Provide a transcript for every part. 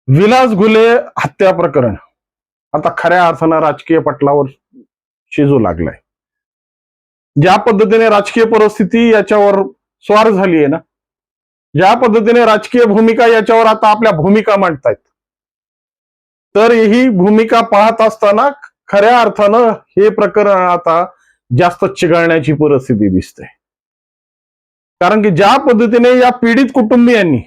विलास घुले हत्या प्रकरण आता खऱ्या अर्थानं राजकीय पटलावर शिजू लागलाय. ज्या पद्धतीने राजकीय परिस्थिती याच्यावर स्वार झाली आहे ना, ज्या पद्धतीने राजकीय भूमिका याच्यावर आता आपल्या भूमिका मांडतायत, तर ही भूमिका पाहत असताना खऱ्या अर्थानं हे प्रकरण आता जास्त चिघळण्याची परिस्थिती दिसते. कारण की ज्या पद्धतीने या पीडित कुटुंबियांनी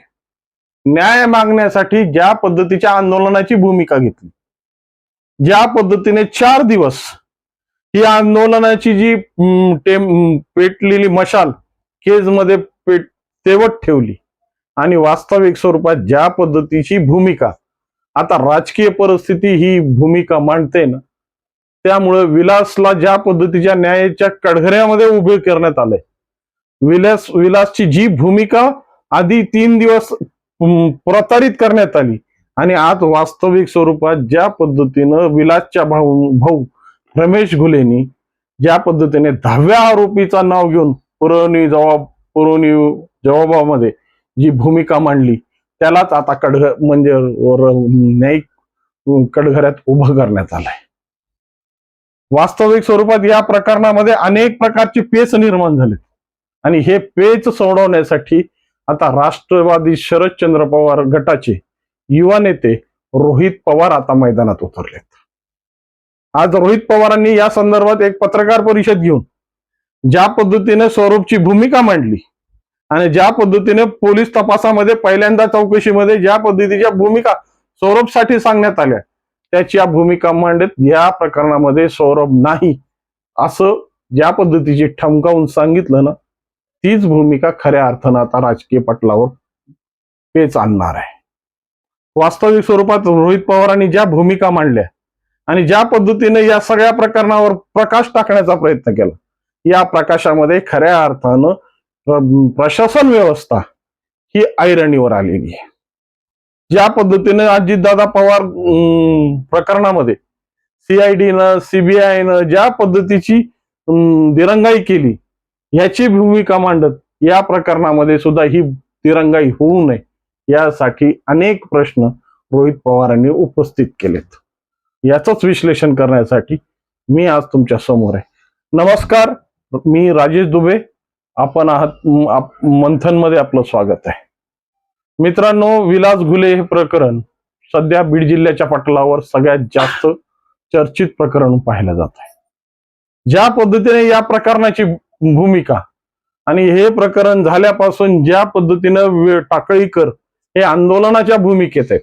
न्याय मागण्यासाठी ज्या पद्धतीच्या आंदोलनाची भूमिका घेतली, ज्या पद्धतीने 4 दिवस ही आंदोलनाची जी पेटलेली मशाल केजमध्ये तेवत ठेवली आणि वास्तविक स्वरूपात ज्या पद्धतीची भूमिका आता राजकीय परिस्थिती ही भूमिका मांडते ना, त्यामुळे विलासला ज्या पद्धतीच्या न्यायाच्या कढघऱ्यामध्ये उभे करण्यात आले, विलासची जी भूमिका आधी 3 दिवस प्रतारित करण्यात आली आणि आज वास्तविक स्वरूपात ज्या पद्धतीनं विलासच्या भाऊ रमेश घुलेंनी ज्या पद्धतीने 10व्या आरोपीचा नाव घेऊन पुरवणी जबाबामध्ये जी भूमिका मांडली, त्यालाच आता म्हणजे न्यायिक कटघऱ्यात उभं करण्यात आलंय. वास्तविक स्वरूपात या प्रकरणामध्ये अनेक प्रकारची पेच निर्माण झाली आणि हे पेच सोडवण्यासाठी आता राष्ट्रवादी शरदचंद्र पवार गटाचे युवा नेते रोहित पवार आता मैदानात उतरलेत. आज रोहित पवारांनी या संदर्भात एक पत्रकार परिषद घेऊन ज्या पद्धतीने स्वरूपची भूमिका मांडली आणि ज्या पद्धतीने पोलीस तपासामध्ये पहिल्यांदा चौकशीमध्ये ज्या पद्धतीच्या भूमिका सौरभसाठी सांगण्यात आल्या, त्याची या भूमिका मांडत या प्रकरणामध्ये सौरभ नाही असं ज्या पद्धतीची ठमकावून सांगितलं ना, तीच भूमिका खऱ्या अर्थानं आता राजकीय पटलावर पेच आणणार आहे. वास्तविक स्वरूपात रोहित पवारांनी ज्या भूमिका मांडल्या आणि ज्या पद्धतीने या सगळ्या प्रकरणावर प्रकाश टाकण्याचा प्रयत्न केला, या प्रकाशामध्ये खऱ्या अर्थानं प्रशासन व्यवस्था ही ऐरणीवर आलेली आहे. ज्या पद्धतीने अजितदादा पवार प्रकरणामध्ये CIDनं CBIनं ज्या पद्धतीची दिरंगाई केली, याची भूमिका मांडत या प्रकरणामध्ये सुद्धा ही दिरंगाई होऊ नये यासाठी अनेक प्रश्न रोहित पवारांनी उपस्थित केलेत. याचंच विश्लेषण करण्यासाठी मी आज तुमच्या समोर आहे. नमस्कार, मी राजेश दुबे. आपण आहात मंथन मध्ये आपलं स्वागत आहे. मित्रांनो, विलास घुले हे प्रकरण सध्या बीड जिल्ह्याच्या पटलावर सगळ्यात जास्त चर्चित प्रकरण पाहिलं जात आहे. ज्या पद्धतीने या प्रकरणाची भूमिका आणि हे प्रकरण झाल्यापासून ज्या पद्धतीनं टाकळीकर हे आंदोलनाच्या भूमिकेत आहेत,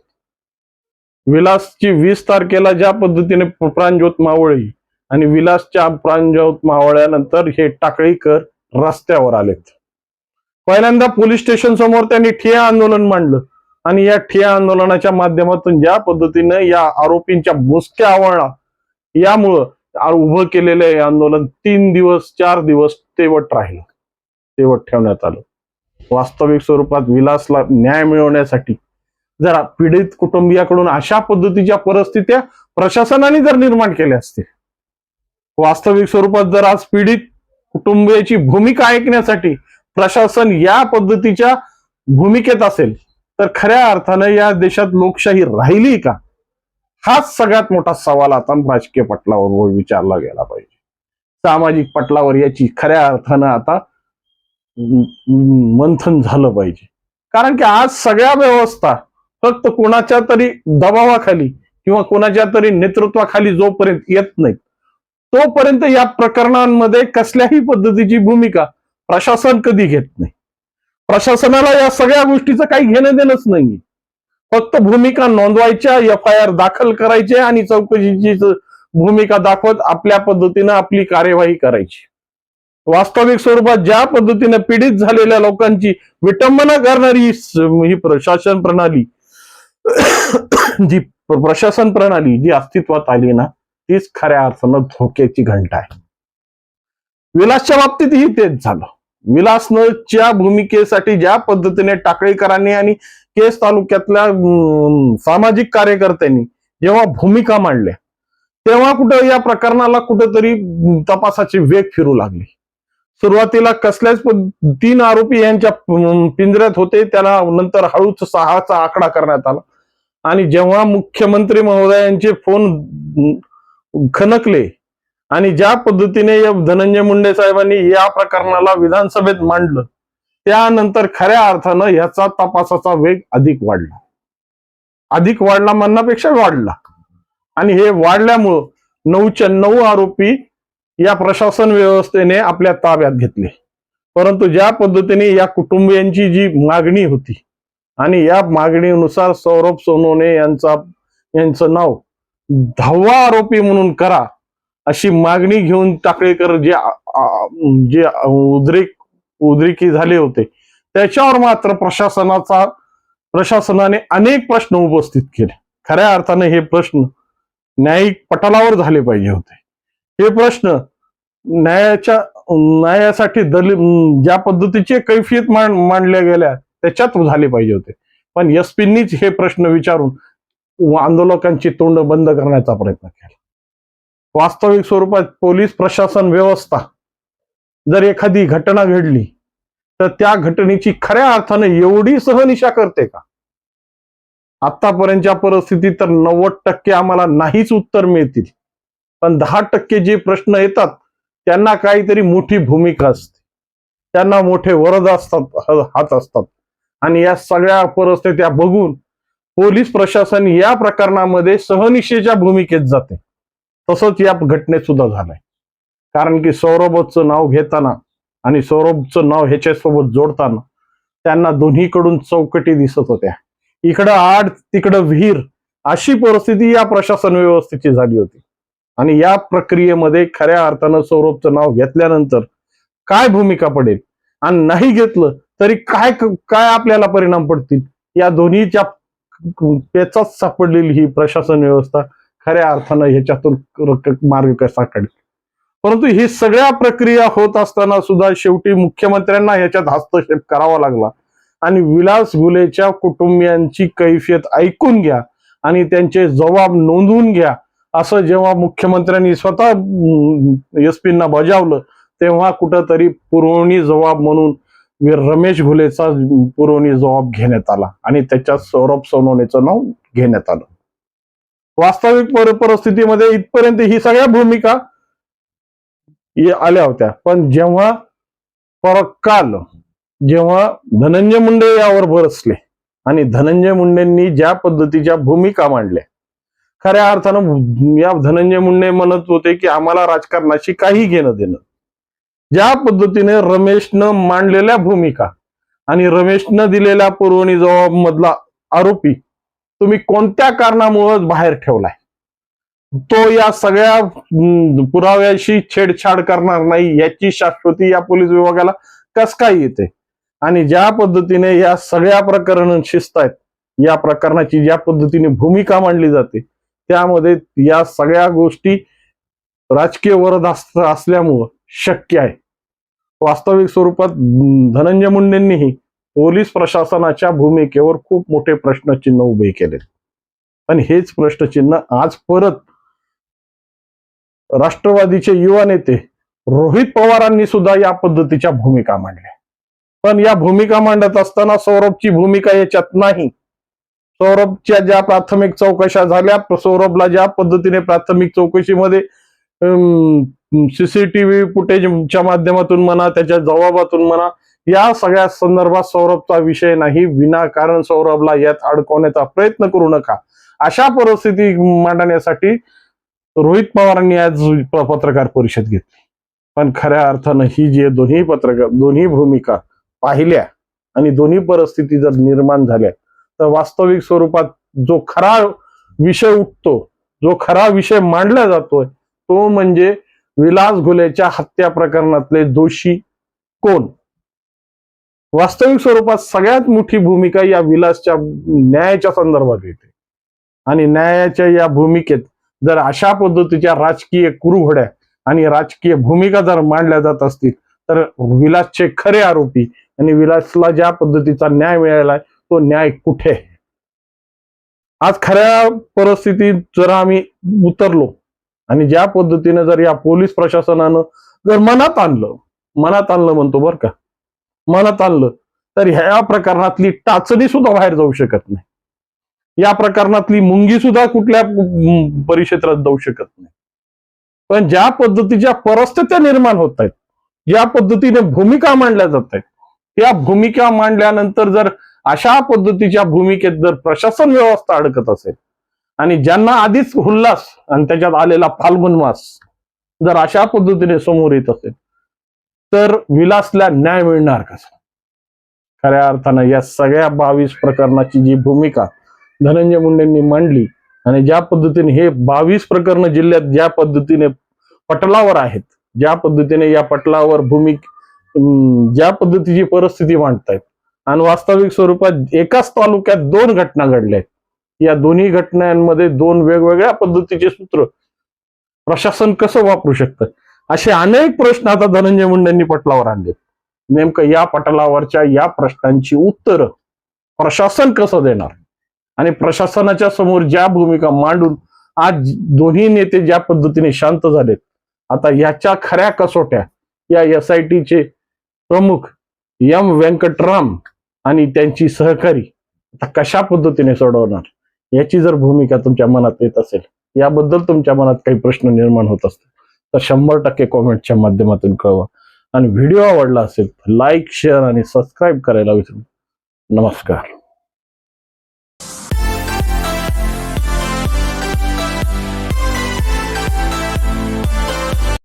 विलासची 20 तारखेला ज्या पद्धतीने प्राणज्योत मावळी आणि विलासच्या प्राणज्योत मावळ्यानंतर हे टाकळीकर रस्त्यावर आलेत. पहिल्यांदा पोलीस स्टेशन समोर त्यांनी ठिय्या आंदोलन मांडलं आणि या ठिय्या आंदोलनाच्या माध्यमातून ज्या पद्धतीनं या आरोपींच्या मुसक्या आवळला, यामुळं उभं केलेलं हे आंदोलन 3 दिवस 4 दिवस तेवत राहिलं, तेवत ठेवण्यात आलं. वास्तविक स्वरूपात विलासला न्याय मिळवण्यासाठी जरा पीडित कुटुंबियाकडून अशा पद्धतीच्या परिस्थित्या प्रशासनाने जर निर्माण केल्या असतील, वास्तविक स्वरूपात जर आज पीडित कुटुंबियाची भूमिका ऐकण्यासाठी प्रशासन या पद्धतीच्या भूमिकेत असेल, तर खऱ्या अर्थानं या देशात लोकशाही राहिली का? हाच सगळ्यात मोठा सवाल आता राजकीय पटलावर विचारला गेला पाहिजे. सामाजिक पटलावर याची खऱ्या अर्थानं आता मंथन झालं पाहिजे. कारण की आज सगळ्या व्यवस्था फक्त कोणाच्या तरी दबावाखाली किंवा कोणाच्या तरी नेतृत्वाखाली जोपर्यंत येत नाहीत, तोपर्यंत या प्रकरणांमध्ये कसल्याही पद्धतीची भूमिका प्रशासन कधी घेत नाही. प्रशासनाला या सगळ्या गोष्टीचं काही घेणं देणंच नाही. फक्त भूमिका नोंदवायच्या, FIR दाखल करायचे आणि चौकशीची भूमिका दाखवत आपल्या पद्धतीनं आपली कार्यवाही करायची. वास्तविक स्वरूपात ज्या पद्धतीने पीडित झालेल्या लोकांची विटंबना करणारी ही प्रशासन प्रणाली जी अस्तित्वात आली ना, तीच खऱ्या अर्थानं धोक्याची घंटा आहे. विलासच्या बाबतीतही तेच झालं. विलासच्या भूमिकेसाठी ज्या पद्धतीने टाकळीकरांनी आणि केस तालुक्यातल्या सामाजिक कार्यकर्त्यांनी जेव्हा भूमिका मांडल्या, तेव्हा कुठं या प्रकरणाला कुठेतरी तपासाची वेग फिरू लागली. सुरुवातीला कसल्याच 3 आरोपी यांच्या पिंजऱ्यात होते, त्याला नंतर हळूच 6चा आकडा करण्यात आला आणि जेव्हा मुख्यमंत्री महोदयांचे फोन खनकले आणि ज्या पद्धतीने या धनंजय मुंडे साहेबांनी या प्रकरणाला विधानसभेत मांडलं, त्यानंतर खऱ्या अर्थानं याचा तपासाचा वेग अधिक वाढला म्हणण्यापेक्षा वाढला. आणि हे वाढल्यामुळं 9च्या 9 आरोपी या प्रशासन व्यवस्थेने आपल्या ताब्यात घेतले. परंतु ज्या पद्धतीने या कुटुंबियांची जी मागणी होती आणि या मागणीनुसार सौरभ सोनवणे यांचं नाव 10वा आरोपी म्हणून करा अशी मागणी घेऊन टाकळेकर जे उद्रेकी झाले होते, त्याच्यावर मात्र प्रशासनाने अनेक प्रश्न उपस्थित केले. खऱ्या अर्थाने हे प्रश्न न्यायिक पटलावर झाले पाहिजे होते. हे प्रश्न न्यायासाठी ज्या पद्धतीचे कैफियत मांडल्या गेल्या त्याच्यात झाले पाहिजे होते. पण एसपींनीच हे प्रश्न विचारून आंदोलकांची तोंड बंद करण्याचा प्रयत्न केला. वास्तविक स्वरूपात पोलीस प्रशासन व्यवस्था जर एखादी घटना घडली तर त्या घटनेची खऱ्या अर्थाने एवढी सहनिशा करते का? आतापर्यंतच्या परिस्थितीत तर 90% आम्हाला नाहीच उत्तर मिळतील, पण 10% जे प्रश्न येतात त्यांना काहीतरी मोठी भूमिका असते, त्यांना मोठे वरद हात असतात. आणि या सगळ्या परिस्थित्या बघून पोलीस प्रशासन या प्रकरणामध्ये सहनिशेच्या भूमिकेत जाते. तसंच या घटनेत सुद्धा झालंय. कारण की सौरभचं नाव घेताना आणि सौरभचं नाव ह्याच्यासोबत जोडताना त्यांना दोन्हीकडून चौकटी दिसत होत्या. इकडं आड तिकडं विहीर अशी परिस्थिती या प्रशासन व्यवस्थेची झाली होती. आणि या प्रक्रियेमध्ये खऱ्या अर्थानं सौरभचं नाव घेतल्यानंतर काय भूमिका पडेल आणि नाही घेतलं तरी काय काय आपल्याला परिणाम पडतील, या दोन्हीच्या पेचात सापडलेली ही प्रशासन व्यवस्था खऱ्या अर्थानं ह्याच्यातून मार्ग कसा काढेल. परंतु ही सगळ्या प्रक्रिया होत असताना सुद्धा शेवटी मुख्यमंत्र्यांना ह्याच्यात हस्तक्षेप करावा लागला आणि विलास घुलेच्या कुटुंबियांची कैफियत ऐकून घ्या आणि त्यांचे जबाब नोंदवून घ्या असं जेव्हा मुख्यमंत्र्यांनी स्वतः एसपींना बजावलं, तेव्हा कुठंतरी पुरवणी जबाब म्हणून रमेश घुलेचा पुरवणी जबाब घेण्यात आला आणि त्याच्यात सौरभ सोनवणेचं नाव घेण्यात आलं. वास्तविक परिस्थितीमध्ये इथपर्यंत ही सगळ्या भूमिका आल्या होत्या. पण जेव्हा जेव्हा धनंजय मुंडे यावर बरसले आणि धनंजय मुंडेंनी ज्या पद्धतीच्या भूमिका मांडल्या, खऱ्या अर्थानं या धनंजय मुंडे म्हणत होते की आम्हाला राजकारणाशी काही घेणं देणं. ज्या पद्धतीने रमेशनं मांडलेल्या भूमिका आणि रमेशनं दिलेल्या पुरवणी जबाब मधला आरोपी तुम्ही कोणत्या कारणामुळे बाहेर ठेवलाय, तो या सगळ्या पुराव्याशी छेडछाड करणार नाही याची शाश्वती या पोलीस विभागाला कस काय येते. आणि ज्या पद्धतीने या सगळ्या प्रकरण शिस्त आहेत, या प्रकरणाची ज्या पद्धतीने भूमिका मांडली जाते त्यामध्ये या सगळ्या गोष्टी राजकीय वरद असल्यामुळं शक्य आहे. वास्तविक स्वरूपात धनंजय मुंडेंनीही पोलीस प्रशासनाच्या भूमिकेवर खूप मोठे प्रश्नचिन्ह उभे केले. आणि हेच प्रश्नचिन्ह आज परत राष्ट्रवादीचे युवा नेते रोहित पवारांनी सुद्धा या पद्धतीच्या भूमिका मांडल्या. पण या भूमिका मांडत असताना सौरभची भूमिका याच्यात नाही. सौरभच्या ज्या प्राथमिक चौकशा झाल्या, सौरभला ज्या पद्धतीने प्राथमिक चौकशीमध्ये सीसीटीव्ही फुटेजच्या माध्यमातून म्हणा, त्याच्या जबाबातून म्हणा, या सगळ्या संदर्भात सौरभचा विषय नाही. विनाकारण सौरभला यात अडकवण्याचा प्रयत्न करू नका अशा परिस्थिती मांडण्यासाठी रोहित पवारांनी आज पत्रकार परिषद घेतली. पण खऱ्या अर्थानं ही जे दोन्ही भूमिका पाहिल्या आणि दोन्ही परिस्थिती जर निर्माण झाल्या तर वास्तविक स्वरूपात जो खरा विषय उठतो, जो खरा विषय मांडला जातोय तो म्हणजे विलास घुलेच्या हत्या प्रकरणातले दोषी कोण. वास्तविक स्वरूपात सगळ्यात मोठी भूमिका या विलासच्या न्यायाच्या संदर्भात येते. आणि न्यायाच्या या भूमिकेत जर अशा पद्धतीच्या राजकीय कुरघोड्या आणि राजकीय भूमिका जर मांडल्या जात असतील तर विलासचे खरे आरोपी आणि विलासला ज्या पद्धतीचा न्याय मिळालाय तो न्याय कुठे. आज खऱ्या परिस्थितीत जर आम्ही उतरलो आणि ज्या पद्धतीने जर या पोलीस प्रशासनानं जर मनात आणलं म्हणतो बरं का, मनात आणलं तर ह्या प्रकरणातली टाचणी सुद्धा बाहेर जाऊ शकत नाही. या प्रकरणातली मुंगी सुद्धा कुठल्या परिक्षेत्रात जाऊ शकत नाही. पण ज्या पद्धतीच्या परिस्थित्या निर्माण होत आहेत, ज्या पद्धतीने भूमिका मांडल्या जात आहेत, त्या भूमिका मांडल्यानंतर जर अशा पद्धतीच्या भूमिकेत जर प्रशासन व्यवस्था अडकत असेल आणि ज्यांना आधीच उल्हास आणि त्याच्यात आलेला फाल्गुन मास जर अशा पद्धतीने समोर येत असेल तर विलासला न्याय मिळणार कसा? खऱ्या अर्थानं या सगळ्या 22 प्रकरणाची जी भूमिका धनंजय मुंडेंनी मांडली आणि ज्या पद्धतीने हे 22 प्रकरण जिल्ह्यात ज्या पद्धतीने पटलावर आहेत, ज्या पद्धतीने या पटलावर ज्या पद्धतीची परिस्थिती मांडतायत आणि वास्तविक स्वरूपात एकाच तालुक्यात 2 घटना घडल्या आहेत. या दोन्ही घटनांमध्ये 2 वेगवेगळ्या पद्धतीचे सूत्र प्रशासन कसं वापरू शकतं, असे अनेक प्रश्न आता धनंजय मुंडेंनी पटलावर आणले. नेमकं या पटलावरच्या या प्रश्नांची उत्तर प्रशासन कसं देणार आणि प्रशासनाच्या समोर ज्या भूमिका मांडून आज दोन्ही नेते ज्या पद्धतीने शांत झालेत, आता याच्या खऱ्या कसोट्या या SITचे प्रमुख एम व्यंकटराम आणि त्यांची सहकारी आता कशा पद्धतीने सोडवणार, याची जर भूमिका तुमच्या मनात येत असेल, याबद्दल तुमच्या मनात काही प्रश्न निर्माण होत असतील तर 100% कॉमेंटच्या माध्यमातून कळवा. आणि व्हिडिओ आवडला असेल तर लाईक, शेअर आणि सबस्क्राईब करायला विसरू नमस्कार.